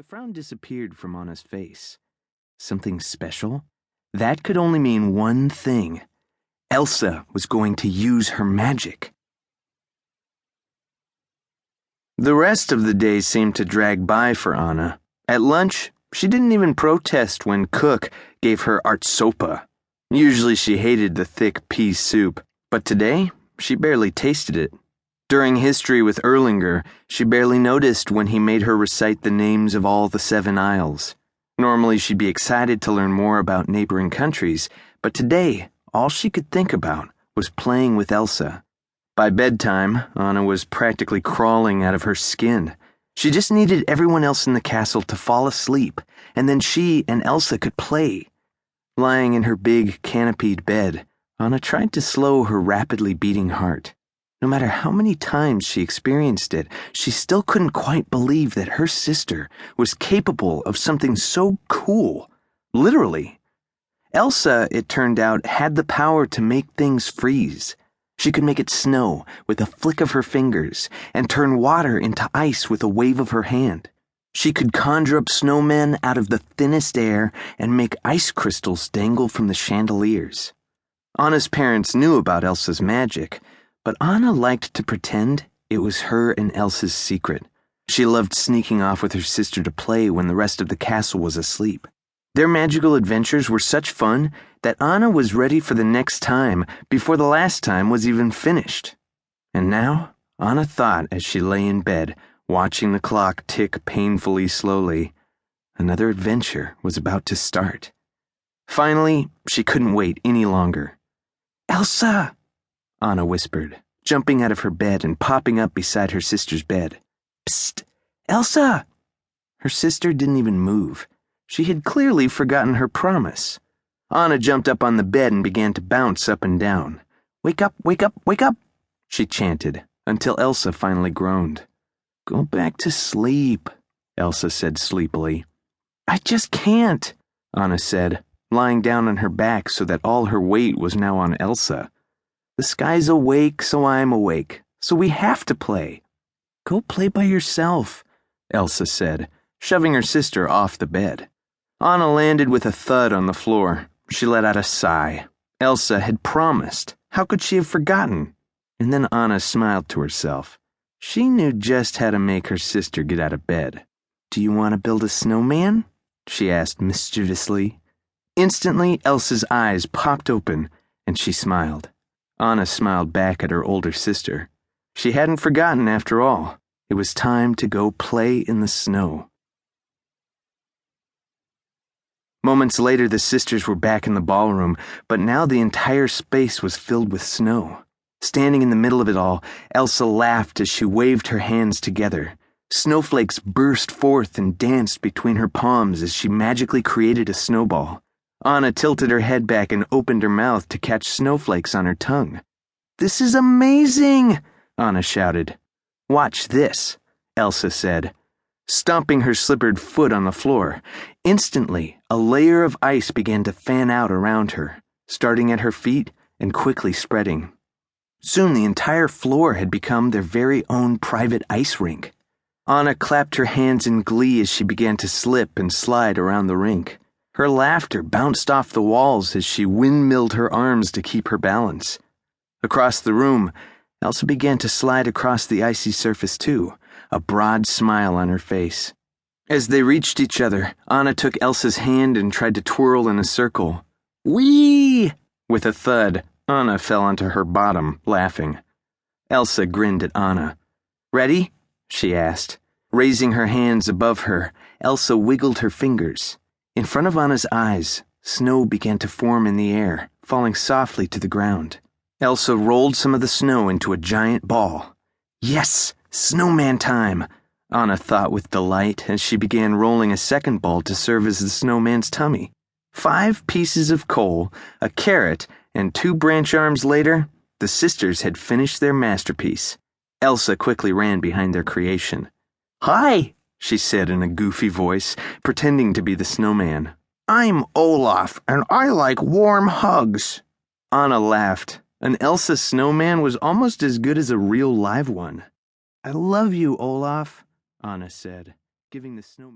The frown disappeared from Anna's face. Something special? That could only mean one thing. Elsa was going to use her magic. The rest of the day seemed to drag by for Anna. At lunch, she didn't even protest when Cook gave her artsopa. Usually she hated the thick pea soup, but today she barely tasted it. During history with Erlinger, she barely noticed when he made her recite the names of all the 7 isles. Normally she'd be excited to learn more about neighboring countries, but today all she could think about was playing with Elsa. By bedtime, Anna was practically crawling out of her skin. She just needed everyone else in the castle to fall asleep, and then she and Elsa could play. Lying in her big, canopied bed, Anna tried to slow her rapidly beating heart. No matter how many times she experienced it, she still couldn't quite believe that her sister was capable of something so cool. Literally. Elsa, it turned out, had the power to make things freeze. She could make it snow with a flick of her fingers and turn water into ice with a wave of her hand. She could conjure up snowmen out of the thinnest air and make ice crystals dangle from the chandeliers. Anna's parents knew about Elsa's magic, but Anna liked to pretend it was her and Elsa's secret. She loved sneaking off with her sister to play when the rest of the castle was asleep. Their magical adventures were such fun that Anna was ready for the next time before the last time was even finished. And now, Anna thought as she lay in bed, watching the clock tick painfully slowly, another adventure was about to start. Finally, she couldn't wait any longer. "Elsa!" Anna whispered, jumping out of her bed and popping up beside her sister's bed. "Psst! Elsa!" Her sister didn't even move. She had clearly forgotten her promise. Anna jumped up on the bed and began to bounce up and down. "Wake up, wake up, wake up!" she chanted, until Elsa finally groaned. "Go back to sleep," Elsa said sleepily. "I just can't," Anna said, lying down on her back so that all her weight was now on Elsa. "The sky's awake, so I'm awake, so we have to play." "Go play by yourself," Elsa said, shoving her sister off the bed. Anna landed with a thud on the floor. She let out a sigh. Elsa had promised. How could she have forgotten? And then Anna smiled to herself. She knew just how to make her sister get out of bed. "Do you want to build a snowman?" she asked mischievously. Instantly, Elsa's eyes popped open, and she smiled. Anna smiled back at her older sister. She hadn't forgotten after all. It was time to go play in the snow. Moments later, the sisters were back in the ballroom, but now the entire space was filled with snow. Standing in the middle of it all, Elsa laughed as she waved her hands together. Snowflakes burst forth and danced between her palms as she magically created a snowball. Anna tilted her head back and opened her mouth to catch snowflakes on her tongue. "This is amazing!" Anna shouted. "Watch this," Elsa said, stomping her slippered foot on the floor. Instantly, a layer of ice began to fan out around her, starting at her feet and quickly spreading. Soon the entire floor had become their very own private ice rink. Anna clapped her hands in glee as she began to slip and slide around the rink. Her laughter bounced off the walls as she windmilled her arms to keep her balance. Across the room, Elsa began to slide across the icy surface too, a broad smile on her face. As they reached each other, Anna took Elsa's hand and tried to twirl in a circle. "Whee!" With a thud, Anna fell onto her bottom, laughing. Elsa grinned at Anna. "Ready?" she asked. Raising her hands above her, Elsa wiggled her fingers. In front of Anna's eyes, snow began to form in the air, falling softly to the ground. Elsa rolled some of the snow into a giant ball. "Yes, snowman time," Anna thought with delight as she began rolling a second ball to serve as the snowman's tummy. 5 pieces of coal, a carrot, and 2 branch arms later, the sisters had finished their masterpiece. Elsa quickly ran behind their creation. "Hi," she said in a goofy voice, pretending to be the snowman. "I'm Olaf, and I like warm hugs." Anna laughed. An Elsa snowman was almost as good as a real live one. "I love you, Olaf," Anna said, giving the snowman